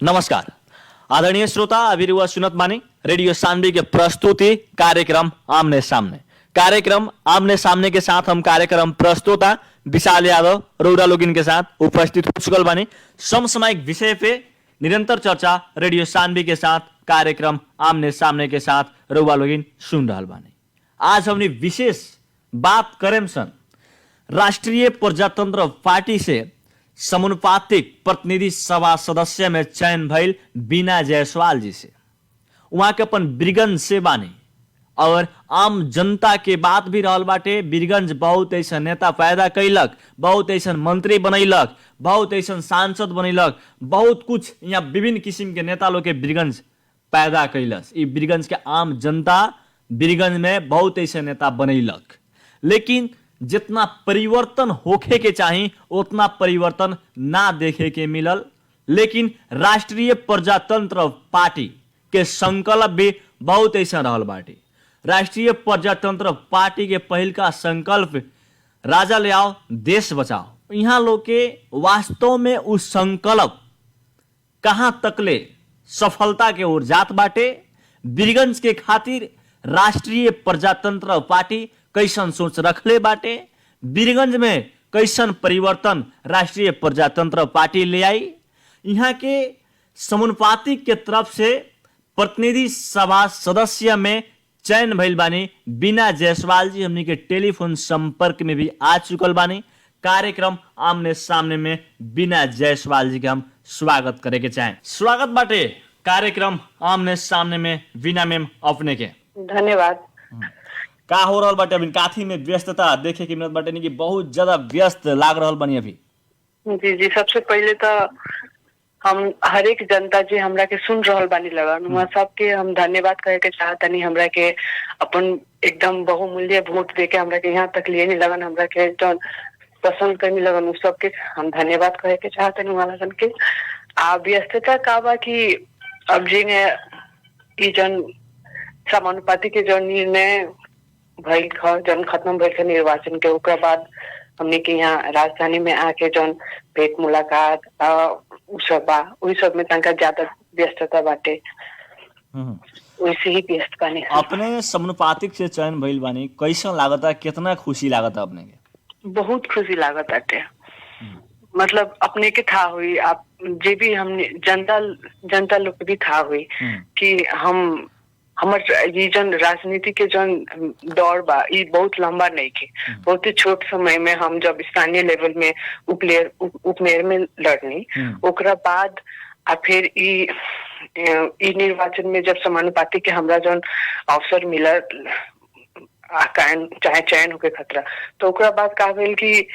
नमस्कार आदरणीय श्रोता, अभी रुआ सुनत बानी रेडियो सानवी के प्रस्तुति कार्यक्रम आमने सामने। कार्यक्रम आमने सामने के साथ हम कार्यक्रम प्रस्तुता विशाल यादव रौरा लोगिन के साथ उपस्थित हो चुकल बानी। समसामयिक विषय पे निरंतर चर्चा रेडियो सानवी के साथ कार्यक्रम आमने सामने के साथ रौरा लोगिन सुन रहल बानी। आज हमने विशेष बात करें सन राष्ट्रीय प्रजातंत्र पार्टी से समानुपातिक प्रतिनिधि सभा सदस्य में चयन भइल बीना जायसवाल जी से। वहां के अपन बीरगंज से बानी और आम जनता के बात भी रहल बाटे। बीरगंज बहुत ऐसा नेता पैदा कैलक, बहुत ऐसा मंत्री बनैलक, बहुत ऐसा सांसद बनैलक, बहुत कुछ यहाँ विभिन्न किस्म के नेता लोग के बीरगंज पैदा कैलस। ई बीरगंज के आम जनता बीरगंज में बहुत ऐसे नेता बनैलक, लेकिन जितना परिवर्तन होखे के चाही उतना परिवर्तन ना देखे के मिलल। लेकिन राष्ट्रीय प्रजातंत्र पार्टी के संकल्प भी बहुत ऐसा रहल बाटे। राष्ट्रीय प्रजातंत्र पार्टी के पहल का संकल्प राजा ले आओ देश बचाओ। यहाँ लोग के वास्तव में उस संकल्प कहाँ तकले सफलता के ओर जात बाटे। बीरगंज के खातिर राष्ट्रीय प्रजातंत्र पार्टी कैसन सोच रखले बाटे, बीरगंज में कैसन परिवर्तन राष्ट्रीय प्रजातंत्र पार्टी ले आई। यहाँ के समानुपातिक के तरफ से प्रतिनिधि सभा सदस्य में चयन भइल बानी बीना जायसवाल जी हमनी के टेलीफोन संपर्क में भी आ चुकल बानी। कार्यक्रम आमने सामने में बीना जायसवाल जी के हम स्वागत करे के चाहें। स्वागत बाटे कार्यक्रम आमने सामने में बीना मैम अपने के। धन्यवाद। का हो रहल बाटे अभी काफी में व्यस्तता देखे के मिलत बाटे नहीं कि बहुत ज्यादा व्यस्त लाग रहल बनी अभी। जी, सबसे पहले तो हम हर एक जनता जी हमरा के सुन रहल बानी लगन वहाँ सबके हम धन्यवाद कहे के चाहतनी। हमरा के अपन एकदम बहुमूल्य वोट दे के हमरा के यहाँ तक लिए नहीं लगन, हमरा के जौन पसंद करनी लगन उस सबके हम धन्यवाद कहे के चाहतनी। वहाँ लगन के आ व्यस्तता का बा कि अब जी ई जन समानुपाती के जौन निर्णय भइल जन खत्म भइल निर्वाचन के, ओकरा बाद हमने के यहाँ राजधानी में आके जौन भेंट मुलाकात उ सब बा, वही सब में तनका ज्यादा व्यस्तता बाटे। वैसे ही व्यस्त बानी। अपने समानुपातिक से चयन भइल बानी, कैसन लागता, कितना खुशी लागता अपने के? बहुत खुशी लागत बाटे। मतलब अपने के था हुई आप जे भी हमने जनता लोग के भी था हुई कि हमर ये जन राजनीति के जन दौर बा ये बहुत लंबा नहीं के। बहुत ही छोट समय में हम जब स्थानीय लेवल में उपमेयर में लड़नी, ओकरा बाद आ फिर ई निर्वाचन में जब समानुपाती के हमरा जन अवसर मिला चाहे चयन होके खतरा, तो ओकरा बाद का भेल कि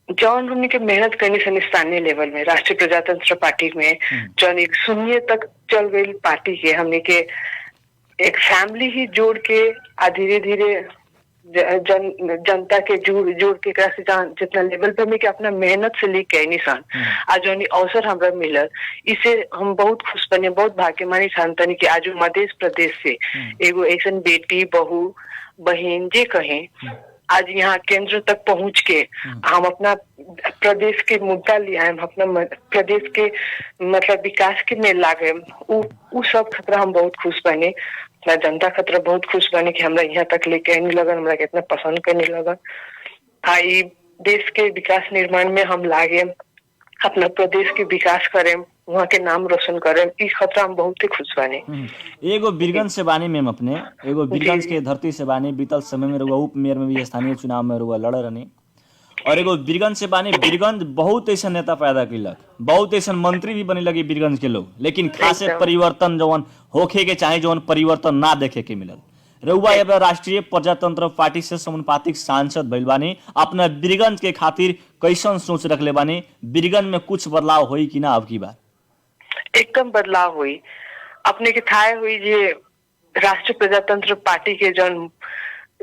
जौन हमने के मेहनत करनी सन स्थानीय लेवल में राष्ट्रीय प्रजातंत्र पार्टी में जौन एक शून्य तक चल गई पार्टी के, हमने के एक फैमिली ही जोड़ के धीरे धीरे जनता के जोड़ के जितना लेवल पे हमें के अपना मेहनत से लेके आई सन आज जौन अवसर हमरा मिलल, इसे हम बहुत खुश बने, बहुत भाग्यमानी ठानतनी कि आज मध्य प्रदेश से एगो ऐसा बेटी बहू बहन जे कहें आज यहाँ केंद्र तक पहुंच के हम अपना प्रदेश के मुद्दा लिया, हम अपना प्रदेश के मतलब विकास के में लागे उ सब खतरा हम बहुत खुश बने। अपना जनता खतरा बहुत खुश बने कि हमरा यहाँ तक लेके आने लगन, हमरा के इतना पसंद करने लगन। आई देश के विकास निर्माण में हम लागे, अपना प्रदेश के विकास करें, वहाँ के नाम रोशन करें, इस खतरा हम बहुत ही खुश बानी। एगो बीरगंज से बानी मैम अपने, एगो बीरगंज के धरती से बानी, बीतल समय में रुआ उप मेयर में भी स्थानीय चुनाव में रुआ लड़ रहनी, और एगो बीरगंज से बानी। बीरगंज बहुत ऐसा नेता पैदा कैलक, बहुत ऐसा मंत्री भी बने लगे बीरगंज के लोग, लेकिन खासे परिवर्तन जवन होखे के चाहे जवन परिवर्तन ना देखे के मिलल। रउआ अब राष्ट्रीय प्रजातंत्र पार्टी से समानुपातिक सांसद भइल बानी, अपना बीरगंज के खातिर कैसन सोच रखले बानी? बीरगंज में कुछ बदलाव होई कि ना अब की बार? एकदम बदलाव हुई। अपने के थाय हुई जे राष्ट्रीय प्रजातंत्र पार्टी के जौन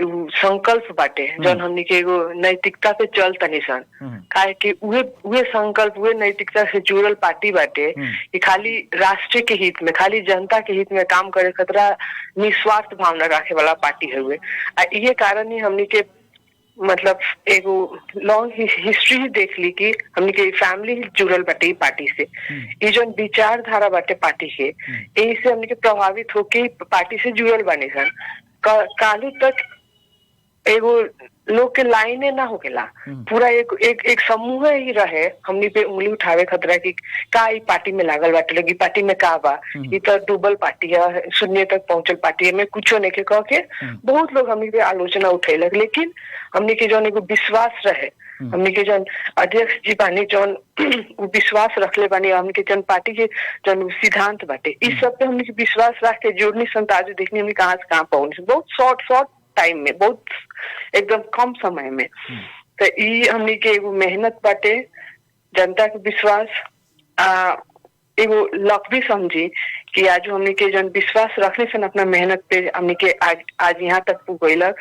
संकल्प बाटे, जौन हमनी के एगो नैतिकता पे चल तनी सन, काहे कि उहे संकल्प उहे नैतिकता से जुड़ल पार्टी बाटे कि खाली राष्ट्र के हित में, खाली जनता के हित में काम करे खतरा निस्वार्थ भावना रखे वाला पार्टी हुए। ये कारण ही हमनी के मतलब एगो लॉन्ग हिस्ट्री देख ली कि हमनी के फैमिली जुड़ल बाटे पार्टी से, ये जो विचारधारा बाटे पार्टी के, यही से हमनी के प्रभावित होके पार्टी से जुड़ल बानी सन। कालू तक एगो लोग के लाइने ना होकेला, पूरा एक समूह ही रहे हमनी पे उंगली उठावे खतरा की का ई पार्टी में लागल बाटे, लगी पार्टी में का बा, ई तो डूबल पार्टी है, शून्य तक पहुंचल पार्टी है में कुछ नहीं के कह के बहुत लोग हमनी पे आलोचना उठेलक। लेकिन हमनी के जौन एगो विश्वास रहे, हमनी के जौन अध्यक्ष जी बानी जौन विश्वास रखले बानी, हमनी के जौन पार्टी के जौन सिद्धांत बाटे, इस सब पे हमनी के विश्वास रख के जोड़नी संताज देखनी हमनी कहाँ से कहाँ पहुंचे, बहुत शॉर्ट टाइम में, बहुत एकदम कम समय में। तो ई हमनी के एगो मेहनत बाटे, जनता के विश्वास एगो लक भी समझी कि आज हमनी के जन विश्वास रखने से अपना मेहनत पे हमनी के आज यहाँ तक पहुंचलक।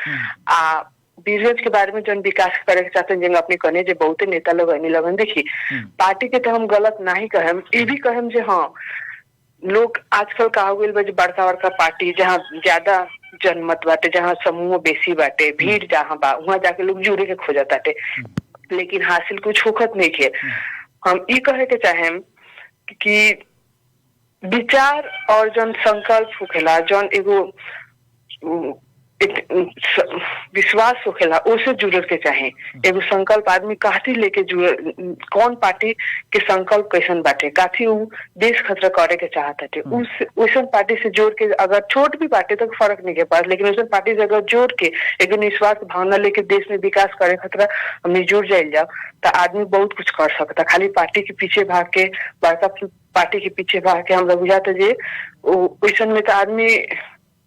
बीरगंज के बारे में जन विकास करे के चाहते हैं अपने कहने जो बहुते नेता लोग आने लगन, देखी पार्टी के तो हम गलत ना ही कहें, ये भी कहें जो हाँ लोग आजकल का हो गई बड़का बड़का पार्टी जहाँ ज्यादा जनमत बाटे, जहाँ समूह बेसी बाटे, भीड़ जहाँ बा वहाँ जाके लोग जुड़े के खोजत बाटे, लेकिन हासिल कुछ होखत नहीं के। हम ई कहे के चाहे कि विचार और जन संकल्प होखेला, जन एगो विश्वास होखेला उसे जुड़े के चाहे। एगो संकल्प आदमी काथी लेके जुड़े, कौन पार्टी के संकल्प कैसन बाटे, काथी उ देश खतरा करे के चाहत है, उस वैसन पार्टी से जोड़ के, अगर छोट भी बाटे तो फर्क नहीं के पास, लेकिन वैसन पार्टी से अगर जोड़ के एक निस्वार्थ भावना लेके देश में विकास करे खतरा हमने जुड़ जाइल जाओ तो आदमी बहुत कुछ कर सकता। खाली पार्टी के पीछे भाग के, बड़का पार्टी के पीछे भाग के हमरा बुझाता जे वैसन में तो आदमी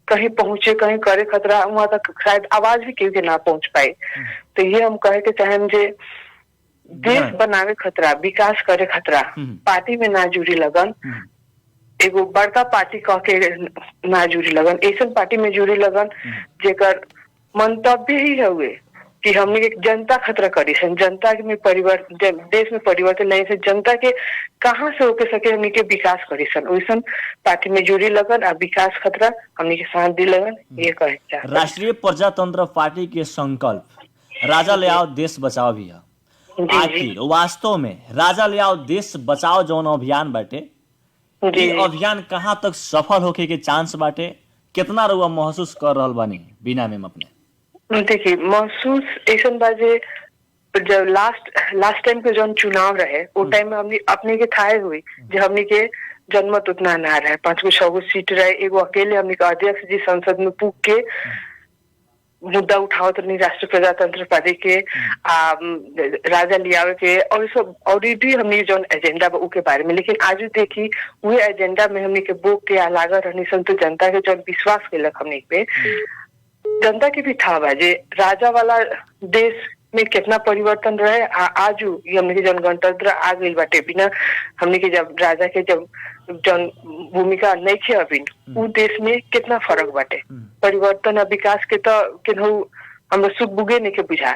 कहीं पहुंचे, कहीं करे खतरा, वहां तक शायद आवाज भी केहू के ना पहुंच पाए। तो ये हम कहे के चाहे जे देश बनावे खतरा, विकास करे खतरा पार्टी में ना जुड़ी लगन, एगो बड़का पार्टी कह के ना जुड़ी लगन, ऐसन पार्टी में जुड़ी लगन जेकर मंतव्य ही हुए कि हमने एक जनता खतरा करी सन, जनता में परिवर्तन, देश में परिवर्तन नहीं से जनता के कहाँ से होके सके हमने के विकास करी सन, वैसन पार्टी में जुड़ी लगन और विकास खतरा हमने के साथ दी लगन। ये कहे राष्ट्रीय प्रजातंत्र पार्टी के संकल्प राजा ले आओ देश बचाओ भी है, आखिर वास्तव में राजा ले आओ देश बचाओ जौन अभियान बाटे, ये अभियान कहाँ तक सफल होके के चांस बाटे, कितना रुआ महसूस कर रहल बानी बिना में अपने? देखिए महसूस ऐसा बाजे जब लास्ट टाइम के जो चुनाव रहे वो टाइम में हमने अपने के थाए हुई जो हमने के जनमत उतना ना रहे, 5 गो 6 गो सीट रहे, एगो अकेले हमने के अध्यक्ष जी संसद में पूछ के मुद्दा उठाओ तो नहीं राष्ट्रीय प्रजातंत्र पार्टी के राजा लियावे के और सब और भी हमने जो एजेंडा बा के बारे में। लेकिन आज देखी वो एजेंडा में हमने के बोक के आलागा रहनी सन तो जनता के जो विश्वास के हमने पे जनता के भी था बाजे राजा वाला देश में कितना परिवर्तन रहे, आज ये हमने के जन गणतंत्र आ गई बाटे बिना हमने के जब राजा के जब जन भूमिका नहीं थे अभी वो देश में कितना फर्क बाटे, परिवर्तन और विकास के तो केनहू हम सुख बुगे नहीं के बुझा।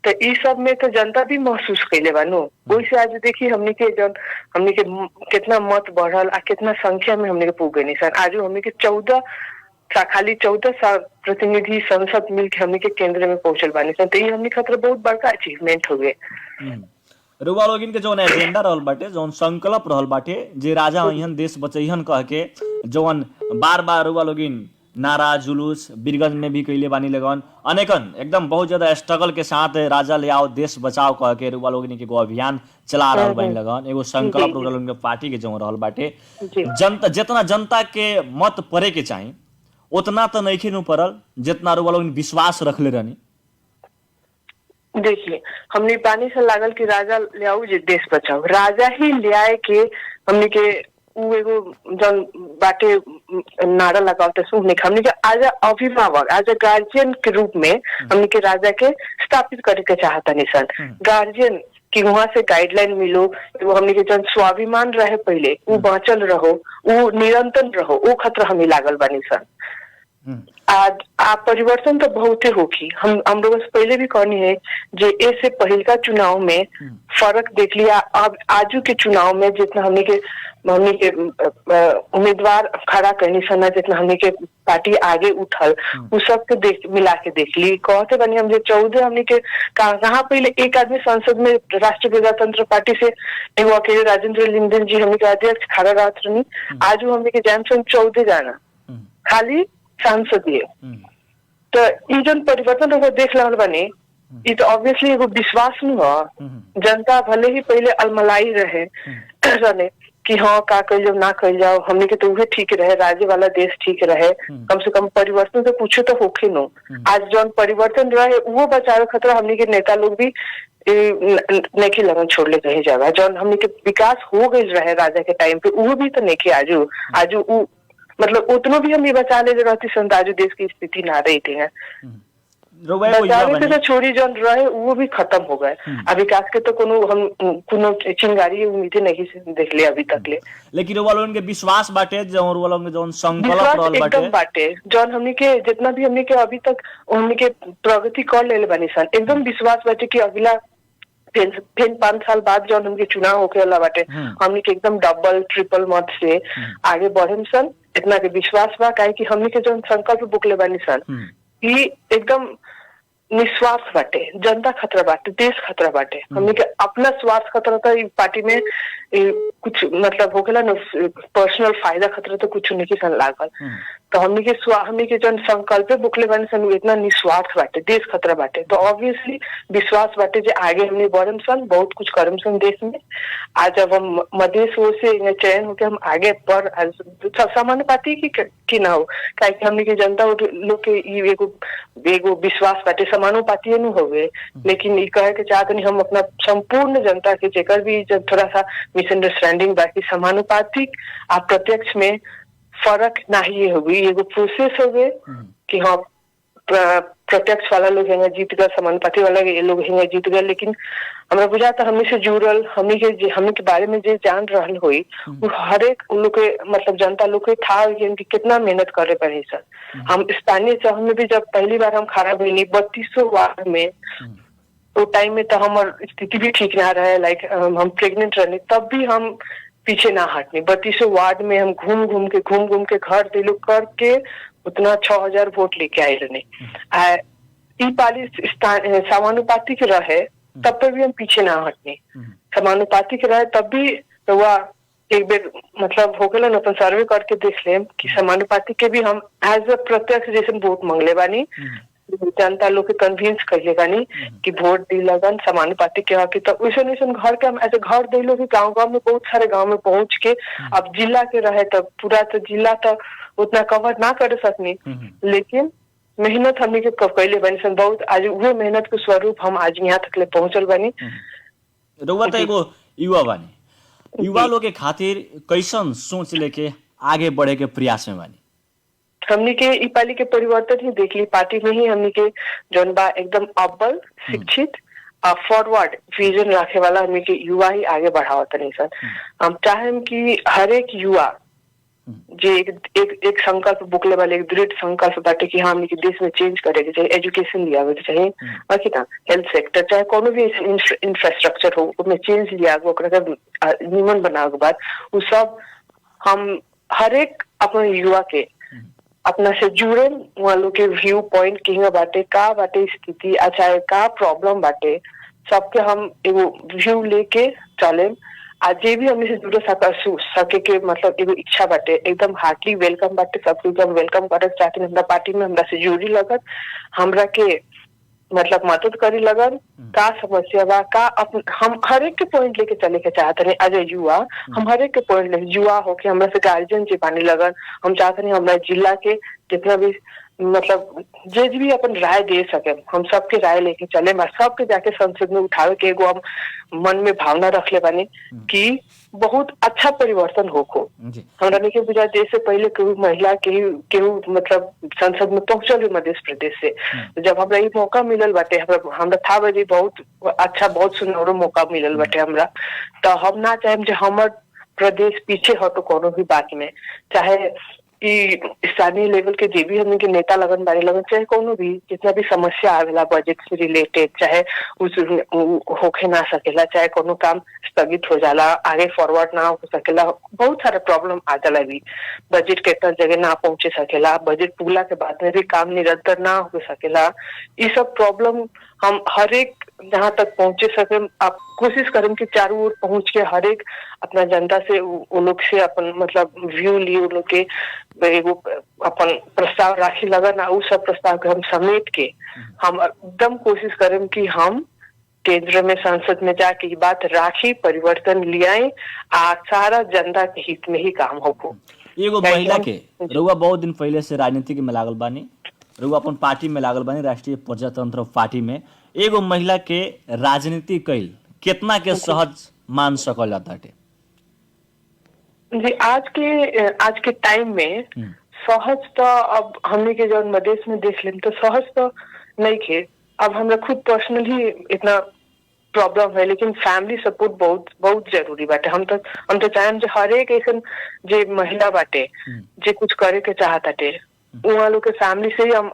तो इस सब में तो जनता भी महसूस कैले बानो, वैसे आज देखिए हमने के जन हमने के कितना मत बढ़ल आ कितना संख्या में हमने के पूगे नहीं सन। आज हमने के 14 प्रतिनिधि संसद मिलकर हमने के केंद्र में पहुंचल बानी सन, तो ये हमने खतरा बहुत बड़का अचीवमेंट हो गए। रुआ लोगिन के जौन एजेंडा रहल बाटे, जौन संकल्प रहल बाटे जे राजा अइहन देश बचैहन कह के जौन बार बार रुआ लोगिन नारा जुलूस बीरगंज में भी कैले बानी लगन, अनेकन एकदम बहुत ज्यादा स्ट्रगल के साथ राजा ले आओ देश बचाओ कह के रुआ लोगिन के एगो अभियान चला रहल बानी लगन, एगो संकल्प रुआ लोगिन के पार्टी के जौन रहल बाटे, जनता जितना जनता के मत पड़े के चाही उतना तो नहीं नु पड़ल जितना रुआ लोगिन विश्वास रखले रहनी। देखिए हमने पानी से लागल कि राजा ले आओ जे देश बचाओ, राजा ही ले आए के हमने के उ एगो जन बाटे नारा लगाते सुनने हमने के आज अभिभावक आज गार्जियन के रूप में हमने के राजा के स्थापित करे के चाहता निशन, गार्जियन कि वहां से गाइडलाइन मिलो, वो हमने के जन स्वाभिमान रहे पहले वो बाँचल रहो, वो निरंतर रहो, वो खतरा हमें लागल बानी सन। आज आप परिवर्तन तो बहुत ही होगी। हम लोग से पहले भी कहनी है जे ऐसे पहल का चुनाव में फर्क देख लिया। अब आजू के चुनाव में जितना हमने के उम्मीदवार खड़ा करनी सना, जितना हमने के पार्टी आगे उठल, उस सब के देख मिला के देख ली। कहते बनी हम 14 हमने के कहाँ पहले एक आदमी संसद में राष्ट्रीय प्रजातंत्र पार्टी से एगो अकेले राजेंद्र लिंगदेन जी हमने के अध्यक्ष खड़ा रहत रही। आज हमने के जैमसन 14 जाना खाली सांसदीय। तो ई जन परिवर्तन अगर देख रहा बने, ये तो ऑब्वियसली एगो विश्वास न हो। जनता भले ही पहले अलमलाई रहे कि हाँ का कल जाओ ना कल जाओ, हमने के तो उहे ठीक रहे, राज्य वाला देश ठीक रहे, कम से कम परिवर्तन तो पूछो तो होखे नो। आज जौन परिवर्तन रहे वो बचावे खतरा हमने के नेता लोग भी नेकी लगन छोड़ ले कहीं जगह। जौन हमने के विकास हो गई रहे राजा के टाइम पे, वो भी तो नेकी आजू मतलब उतनो भी हम ये बचा ले रहती संताजू देश की स्थिति ना रही थी। बचावे के तो छोड़ी जौन रहे वो भी खत्म हो गए। अब विकास के तो कोनो चिंगारी उम्मीदें नहीं से देख ले अभी तक ले। लेकिन वो लोगन के विश्वास बाटे जौन संकल्प रहल बाटे एकदम बाटे। जौन हमने के जितना भी हमने के अभी तक हमने के प्रगति कर ले बनी सन, एकदम विश्वास बाटे कि अगला फिर 5 साल बाद जौन हमके चुनाव होके वाला बाटे, हमने के एकदम डबल ट्रिपल मत से आगे बढ़े सन। इतना के विश्वास बा काहे कि हमने के जौन संकल्प बुकले बानी सन ये एकदम निस्वार्थ बाटे। जनता खतरा बाटे, देश खतरा बाटे। हमने के अपना स्वार्थ खतरा था पार्टी में कुछ मतलब हो गया ना, पर्सनल फायदा खतरा तो कुछ नहीं सन लागल। तो हमने के जन संकल्प बुकले बने सन इतना निस्वार्थ बाटे, देश खतरा बाटे। तो ऑब्वियसली विश्वास बाटे जे आगे हमने बढ़म सन, बहुत कुछ करम सन देश में। आज जब हम मधेश से चयन होकर हम आगे बढ़ सामान्य पार्टी की ना हो, क्या हमने के जनता लोग के एगो विश्वास बाटे समानुपाती न होवे। लेकिन ये कहे के चाहते नहीं हम अपना संपूर्ण जनता के जेकर भी जब थोड़ा सा मिसअंडरस्टैंडिंग बाकी समानुपातिक आप प्रत्यक्ष में फर्क नहीं होगी। एगो प्रोसेस होगे कि हाँ प्रत्यक्ष वाला लोग हैं जीत गए, समानुपाती वाला ये लोग हैं जीत गए। लेकिन हमें बुझाता हमने से जुड़ल हमने के बारे में जो जान रहल हुई वो हर एक उन लोग के मतलब जनता लोग के था कि कितना मेहनत करे पड़े सर। हम स्थानीय चौन में भी जब पहली बार हम खड़ा भइनी 3200 वार्ड में, तो टाइम में तो हमारी स्थिति भी ठीक ना रहे। लाइक हम प्रेग्नेंट रहने तब भी हम पीछे ना हटने। 3200 वार्ड में हम घूम घूम के घर दिलो करके उतना 6000 वोट लेके आए रहने। ई पाली समानुपाती के रहे तब पर भी हम पीछे ना हटने। समानुपाती के रहे तब भी तो एक बेर मतलब हो गया ना अपन सर्वे करके देख ले कि समानुपाती के भी हम एज अ प्रत्यक्ष जैसे वोट मांगले बानी, जनता लोग के कन्विंस करिए बानी कि वोट दी लगन समानुपाती के हकी। तो वैसे घर के हम ऐसे घर दे लो कि गाँव में बहुत सारे गाँव में पहुंच के अब जिला के रहे तो पूरा तो जिला तो उतना कवर ना कर सकनी। लेकिन मेहनत हमने के कैले बनी सन बहुत। आज वो मेहनत के स्वरूप हम आज यहाँ तक ले पहुंचल बनी। रउआ तो एगो युवा बानी, युवा लोग के खातिर कैसन सोच लेके आगे बढ़े के प्रयास में बानी? हमने के ई पाली के परिवर्तन ही देख ली। पार्टी में ही हमने के जौन बा एकदम अव्वल शिक्षित फॉरवर्ड विजन रखे वाला हमने के युवा ही आगे बढ़ावत नहीं सर। हम चाहे कि हर एक युवा जे एक संकल्प बुकले वाले एक दृढ़ संकल्प बाटे कि हाँ हमने के देश में चेंज करे के चाहिए, एजुकेशन लिया के चाहिए, बाकी ना हेल्थ सेक्टर चाहे कोनो भी इंफ्रास्ट्रक्चर हो उसमें चेंज लिया नियमन बनावे के बाद वो सब हम हर एक अपने युवा के अपना से जुड़े वालों के व्यू पॉइंट किंग बाटे का बाटे स्थिति अच्छा का प्रॉब्लम बाटे सबके हम एगो व्यू लेके चले। आज जे भी हमने से जुड़े सके के मतलब एगो इच्छा बाटे एकदम हार्टली वेलकम बाटे। सबके हम वेलकम करे चाहते हमरा पार्टी में हमरा से जुड़ी लगत, हमरा के मतलब मदद करी लगन का समस्या बा का हम हर एक के पॉइंट लेके चले के चाहते नहीं। आज युवा हम हर एक के पॉइंट लेके युवा होके हमरा से गार्जियन जे पानी लगन हम चाहते नहीं हमरा जिला के जितना भी मतलब जे भी अपन राय दे सके हम सबके राय लेके चले। मैं सबके जाके संसद में उठावे के एगो हम मन में भावना रख ले बानी कि बहुत अच्छा परिवर्तन होको। हमरा नहीं बुझा देश से पहले केहू महिला केहू मतलब संसद में पहुंचल मध्य प्रदेश से। जब हमरा ये मौका मिलल बाटे हमरा था बजे बहुत अच्छा बहुत सुनहरो मौका मिलल बाटे हमरा। तो हम ना चाहे हमर प्रदेश पीछे हटो कोनो भी बात में, चाहे ई स्थानीय लेवल के जे भी हमने के नेता लगन बारे लगन चाहे कोनो भी जितना भी समस्या आवेला बजट से रिलेटेड, चाहे उस होखे ना सकेला, चाहे कोनो काम स्थगित हो जाला, आगे फॉरवर्ड ना हो सकेला, बहुत सारा प्रॉब्लम आ जाला भी। बजट के तक जगह ना पहुंचे सकेला, बजट पूरा के बाद में भी काम निरंतर ना हो सकेला। ये सब प्रॉब्लम हम हर एक जहाँ तक पहुंचे सके आप कोशिश करें कि चारों ओर पहुंच के हर एक अपना जनता से वो लोग से अपन मतलब व्यू लिए, वो लोग के एगो अपन प्रस्ताव राखी लगा ना, उस सब प्रस्ताव के हम समेट के हम एकदम कोशिश करें कि हम केंद्र में संसद में जाके ये बात राखी, परिवर्तन ले आए, आ सारा जनता के हित में ही काम हो। एगो महिला के रउआ बहुत दिन पहले से राजनीति में लागल बानी, रउआ अपन पार्टी में लागल बानी, राष्ट्रीय प्रजातंत्र पार्टी में। एगो महिला के राजनीति कईल कितना के सहज मान सकल जाता है? जी आज के टाइम में सहज तो अब हमने के जब मधेश में देख लें तो सहज तो नहीं खे। अब हमरा खुद पर्सनली इतना प्रॉब्लम है, लेकिन फैमिली सपोर्ट बहुत बहुत जरूरी बाटे। हम तो चाहें जो हर एक ऐसा जे महिला बाटे जे कुछ करे के चाहताटे उहाँ लोग के फैमिली से ही हम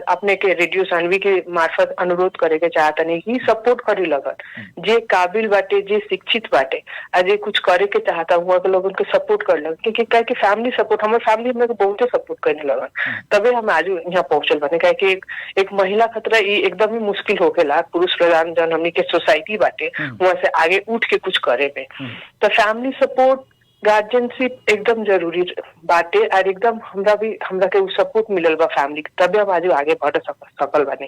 अपने के रेडियो सानवी के मार्फत अनुरोध करे के चाहता नहीं कि सपोर्ट करी लगन जे काबिल बाटे, जे शिक्षित बाटे, जे कुछ करे के चाहता हुआ के लोगन के सपोर्ट कर लगन, क्योंकि कहे कि फैमिली सपोर्ट हमारे फैमिली में बहुत सपोर्ट करने लगन, तबे हम आज यहाँ पहुंचल बने। कहे कि एक महिला खतरा ये एकदम ही मुश्किल होकेला, पुरुष प्रधान जन हमनी के सोसाइटी बाटे वहां से आगे उठ के कुछ करे में। तो फैमिली सपोर्ट, गार्जियनशिप एकदम जरूरी बाटे, और एकदम हमरा के सपोर्ट मिलल बा फैमिली के, तबे हम आज आगे बढ़ सकल बानी।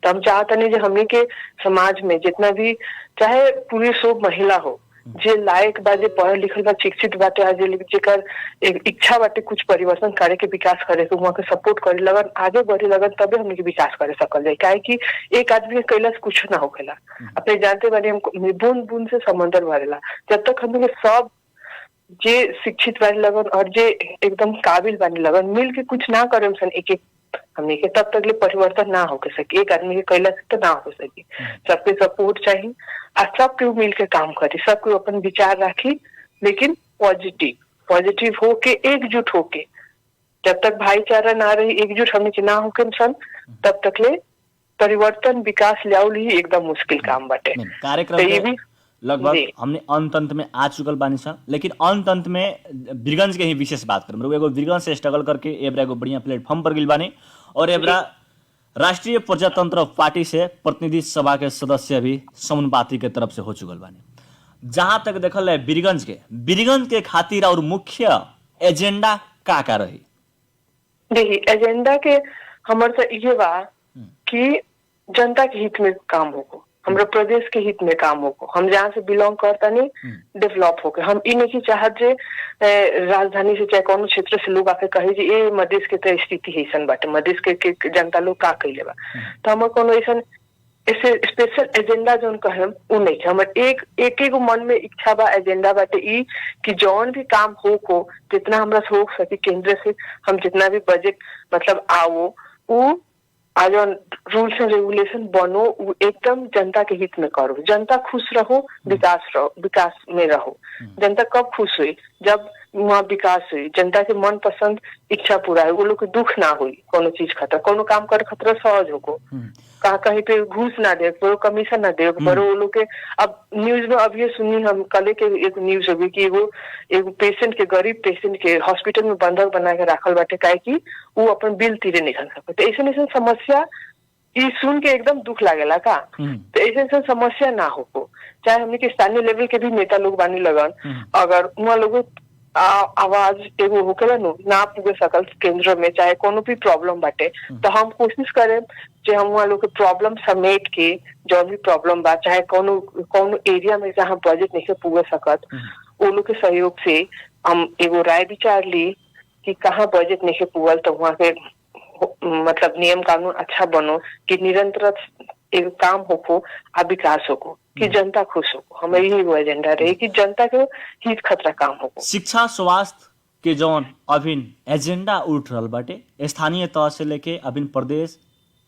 तो हम चाहते नहीं जो हमनी के समाज में जितना भी चाहे पुरुष हो महिला हो, जे लायक बा, जे पढ़ल लिखल बा, शिक्षित बाटे, आज जेकर एक इच्छा बाटे कुछ परिवर्तन करे के, विकास करे के, वहाँ के सपोर्ट करे लगन, आगे बढ़े लगन, तबे हमनी के विकास करे सकल जाए। काहे कि एक आदमी के कैला से कुछ ना होखेला। अपने जानते बानी हम बूंद बूंद से समंदर भरेला। जब तक हमनी के सब जे शिक्षित बानी लगन और जे एकदम काबिल बानी लगन मिल के कुछ ना करे सन एक हमने के, तब तक ले परिवर्तन ना हो सके। एक आदमी के कैला से तो ना हो सके, सबके सपोर्ट चाहिए और सबके मिल के काम करे, सबके अपन विचार राखी, लेकिन पॉजिटिव होके, एकजुट होके। जब तक भाईचारा ना रही, एकजुट हमने के ना होके सन, तब तक ले परिवर्तन विकास लाउल ही एकदम मुश्किल काम बाटे। कार्यक्रम लगभग हमने अंत में आ चुकल बानी सन, लेकिन अंत में वीरगंज के ही विशेष बात करें। एगो वीरगंज से स्ट्रगल करके एबरा एगो बढ़िया प्लेटफॉर्म पर गिल बानी, और एबरा राष्ट्रीय प्रजातंत्र पार्टी से प्रतिनिधि सभा के सदस्य भी समानुपाती के तरफ से हो चुकल बानी। जहां तक देखल है वीरगंज के खातिर और मुख्य एजेंडा का रही? देखिए एजेंडा के हमारे तो ये बा कि जनता के हित में काम होगा, हमरा प्रदेश के हित में काम होगा, हम जहाँ से बिलोंग करता नहीं डेवलप होके। हम इ नहीं चाहत जे राजधानी से चाहे कोनो क्षेत्र से लोग आके कहे जी ये मधेश के तो स्थिति है ऐसा बाटे, मधेश के जनता लोग का कैले बा। तो हमारे कोनो ऐसा ऐसे स्पेशल एजेंडा जो कहे वो नहीं है। हमारे एक मन में इच्छा बा, एजेंडा बाटे ई कि जौन भी काम हो जितना हमरा से हो सके केंद्र से हम जितना भी बजट मतलब आओ वो आज रूल्स एंड रेगुलेशन बनो, एकदम जनता के हित में करो, जनता खुश रहो, विकास में रहो। जनता कब खुश हुई? जब वहाँ विकास हुई, जनता के मन पसंद इच्छा पूरा है, वो लोग के दुख ना हुई, कोनो चीज खतरा, कोनो काम कर खतरा सहज होको, कहाँ कहीं पे घूस ना दे, कोई कमीशन ना दे, पर वो लोग के। अब न्यूज में अब ये सुनी हम कल के एक न्यूज होगी कि वो एक पेशेंट के, गरीब पेशेंट के हॉस्पिटल में बंधक बना के रखल बाटे, काहे कि वो अपन बिल तीरे नहीं कर सकते। ऐसे समस्या ये सुन के एकदम दुख लागेला का। तो ऐसे समस्या ना हो, चाहे हमने के स्थानीय लेवल के भी नेता लोग बानी लगन, अगर वहाँ लोग आवाज एगो होकेला ना पुगे सकल केंद्र में, चाहे कोनो भी प्रॉब्लम बाटे, तो हम कोशिश करें जे हम वहाँ लोग के प्रॉब्लम समेट के, जो भी प्रॉब्लम बा, चाहे कोनो एरिया में जहाँ बजट नहीं पुगे सकत, वो लोग के सहयोग से हम एगो राय विचार ली कि कहाँ बजट नहीं पुगल, तो वहाँ के मतलब नियम कानून अच्छा बनो कि निरंतर एक काम होको आ विकास होको, कि जनता खुश हो। हमें यही वो एजेंडा रही कि जनता के हित खतरा काम होको। शिक्षा स्वास्थ्य के जौन अभिन एजेंडा उठ रहा बाटे, स्थानीय तह से लेके अभिन प्रदेश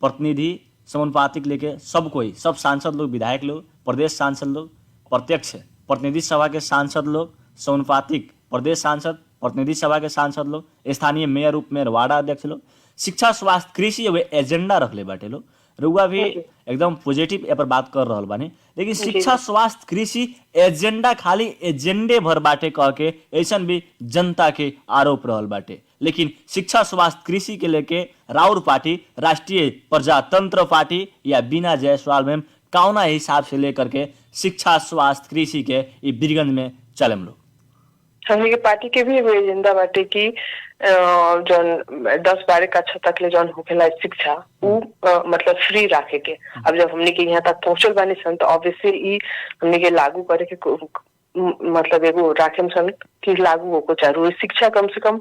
प्रतिनिधि समानुपातिक लेके सब कोई, सब सांसद लोग, विधायक लोग, प्रदेश सांसद लोग, प्रत्यक्ष प्रतिनिधि सभा के सांसद लोग, समानुपातिक प्रदेश सांसद, प्रतिनिधि सभा के सांसद लोग, स्थानीय मेयर, उप मेयर, वार्ड अध्यक्ष लोग शिक्षा, स्वास्थ्य, कृषि एगो एजेंडा रखले बाटे लोग। रुआ भी एकदम पॉजिटिव ए पर बात कर रहल बानी, लेकिन शिक्षा, स्वास्थ्य, कृषि एजेंडा खाली एजेंडे भर बाटे कह के ऐसन भी जनता के आरोप रहल बाटे। लेकिन शिक्षा, स्वास्थ्य, कृषि के लेके राउर पार्टी, राष्ट्रीय प्रजातंत्र पार्टी या बीना जायसवाल मैम कौना हिसाब से लेकर के शिक्षा, स्वास्थ्य, कृषि के ये बिरगंज में चलम लोग? हमनी के पार्टी के भी एगो एजेंडा बाटे कि जौन 10-12 कक्षा तक ले जौन होखेला शिक्षा उ मतलब फ्री रखे के। अब जब हमनी के यहाँ तक पहुंचल बानी सन तो ऑब्वियसली ई हमनी के लागू करे के मतलब एगो राखेम सन कि लागू होको चारू शिक्षा कम से कम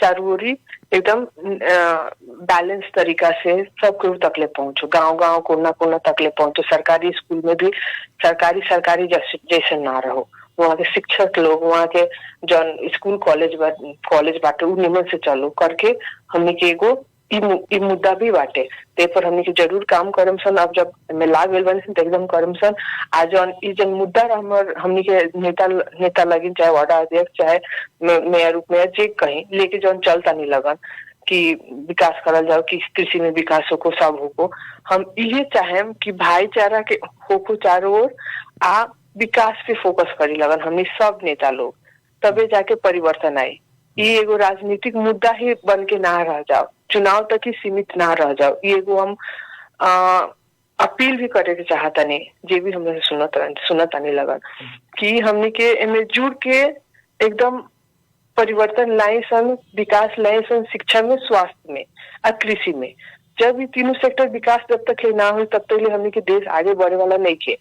चारू ओरी एकदम बैलेंस तरीका से सब केहू तकले पहुंचो, गांव-गांव, कोना-कोना तकले पहुंचो। सरकारी स्कूल में भी सरकारी जैसे ना रहो। वहाँ के शिक्षक लोग, वहाँ के जौन स्कूल कॉलेज बाटे उ निमन से चालू करके हमनी के एगो ई मुद्दा भी बाटे, ते पर हमनी के जरूर काम करम सन। अब जब में लाग गइल बानी सन तो एकदम करम सन। आज जौन ई जन मुद्दा हमनी के नेता लगिन, चाहे वार्ड अध्यक्ष, चाहे मेयर, उप मेयर, जे कहीं लेके जौन चलता नहीं लगन कि विकास करल जाओ, कि कृषि में विकास होको, सब होको। हम इहे चाहेम कि भाईचारा के होको चारों ओर आ विकास पे फोकस करी लगन हमनी सब नेता लोग, तबे जाके परिवर्तन आई। ये एगो राजनीतिक मुद्दा ही बन के ना रह जाओ, चुनाव तक ही सीमित ना रह जाओ। ये एगो हम अपील भी करे के चाहता नहीं, जे भी हमने सुनत नहीं लगन कि हमनी के एमे जुड़ के एकदम परिवर्तन लाई सन, विकास लाई सन, शिक्षा में, स्वास्थ्य में और कृषि में। जब ये तीनों सेक्टर विकास जब तक ना हो तब तक हमनी के देश आगे बढ़े वाला नहीं के।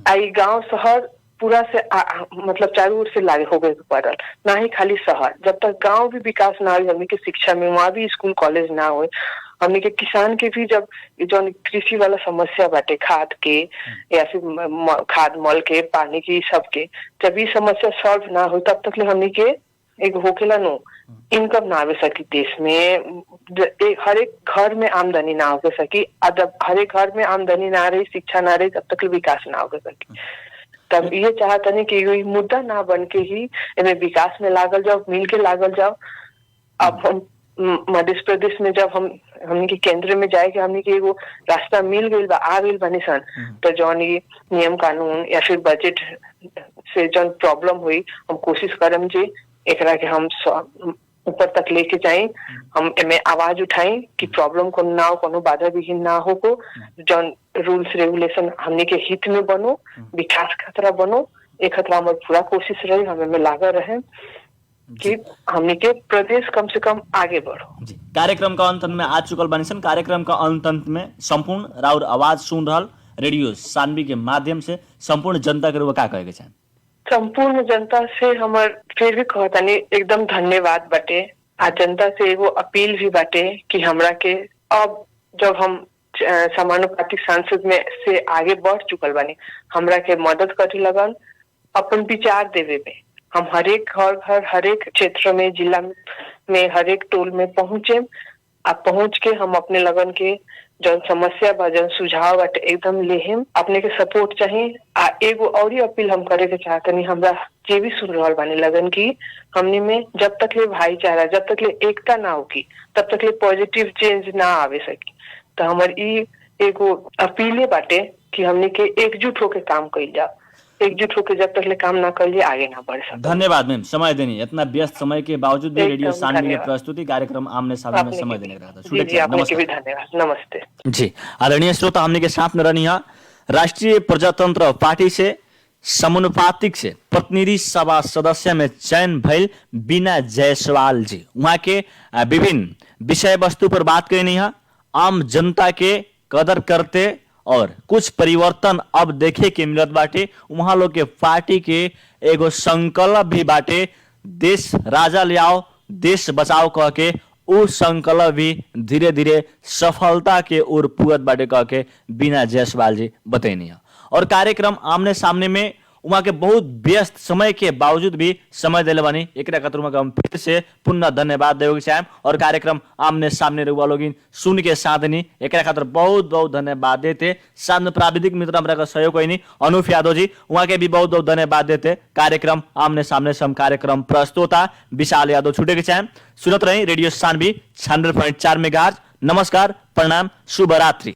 आई गांव शहर पूरा से मतलब चारों ओर से लागू हो गए पड़ल, ना ही खाली शहर। जब तक गांव भी विकास ना हो, हमनी के शिक्षा में वहाँ भी स्कूल कॉलेज ना हो, हमनी के किसान के भी जब जो कृषि वाला समस्या बाटे, खाद के या फिर खाद मल के, पानी की, सबके, जब ये समस्या सॉल्व ना हो तब तक हमनी के एक होकेला नो इनकम ना आवे सकी देश में। हर एक घर में आमदनी ना हो सकी, जब हर एक घर में आमदनी ना रही, शिक्षा ना रही, तब तक विकास ना हो सकी। तब ये चाहता नहीं कि ये मुद्दा ना बन के ही इन्हें विकास में लागल जाओ, मिल के लागल जाओ। अब हम मध्य प्रदेश में जब हमनी के केंद्र में जाए के हमनी के एगो रास्ता मिल गई बा, आ गई बनी सन, तो जौन ये नियम कानून या फिर बजट से जौन प्रॉब्लम हुई, हम कोशिश करम जी एकरा के हम ऊपर तक लेके जाए, हम एमे आवाज उठाई कि प्रॉब्लम को ना हो, कोनो बाधा विहीन ना हो को, जौन रूल्स रेगुलेशन हमने के हित में बनो, विकास खतरा बनो। एक खतरा हमारी पूरा कोशिश रही, हमें में लागा रहे कि हमने के प्रदेश कम से कम आगे बढ़ो। जी, कार्यक्रम का अंत में आ चुकल बानी सन। कार्यक्रम का अंत में संपूर्ण राउर आवाज सुन रहल रेडियो सानवी के माध्यम से संपूर्ण जनता के का कहे के चाहे? संपूर्ण जनता से हमार फिर भी कहता नहीं एकदम धन्यवाद बाटे। आ जनता से एगो अपील भी बाटे कि हमरा के अब जब हम समानुपातिक सांसद में से आगे बढ़ चुकल बानी, हमरा के मदद करी लगन अपन विचार देवे में। हम हर एक घर हर एक क्षेत्र में, जिला में, हर एक टोल में पहुंचे, अब पहुंच के हम अपने लगन के जन समस्या बा, जन सुझाव बाटे एकदम लेहिम। अपने के सपोर्ट चाहिए। आ एगो और ही अपील हम करे के चाहतनी, हमरा जे भी सुन रहल बानी लगन की हमनी में जब तक ले भाईचारा, जब तक ले एकता ना होगी, तब तक ले पॉजिटिव चेंज ना आवे सकी। तो हमार ई एगो अपीले बाटे कि हमनी के एकजुट होके काम कइल जाओ। एकजुट होकर जब तक ले काम ना करिए आगे ना बढ़ सकते। धन्यवाद मैम, समय देनी। इतना व्यस्त समय के बावजूद भी रेडियो सानवी की प्रस्तुति कार्यक्रम आमने सामने में समय देने का था। जी, आपके भी धन्यवाद। नमस्ते जी। आदरणीय श्रोता, हमने के साथ में रहनी है राष्ट्रीय प्रजातंत्र पार्टी से समानुपातिक से प्रतिनिधि सभा सदस्य में चयन भइल बीना जायसवाल जी। वहाँ के विभिन्न विषय वस्तु पर बात करनी है, आम जनता के कदर करते और कुछ परिवर्तन अब देखे के मिलत बाटे। वहाँ लोग के पार्टी के एगो संकल्प भी बाटे, देश राजा ले आओ, देश बचाओ कह के। उ संकल्प भी धीरे धीरे सफलता के ओर पुगत बाटे कह के बीना जायसवाल जी बतैनी है। और कार्यक्रम आमने सामने में उहाँ के बहुत व्यस्त समय के बावजूद भी समय दिले बनी एक खातिर उहाँ के हम फिर से पुनः धन्यवाद देवे चाहेम और कार्यक्रम आमने सामने रहुआ लोग सुन के साधनी एक खातिर बहुत बहुत धन्यवाद देते। साथ में प्राविधिक मित्र हमरा का सहयोग कोई अनूप यादव जी उहाँ के भी बहुत बहुत धन्यवाद देते। कार्यक्रम आमने सामने से हम कार्यक्रम प्रस्तोता विशाल यादव छुटे के चाहेम। सुनत रही रेडियो सानवी 96.4 मेगाहर्ट्ज। नमस्कार, प्रणाम, शुभ रात्रि।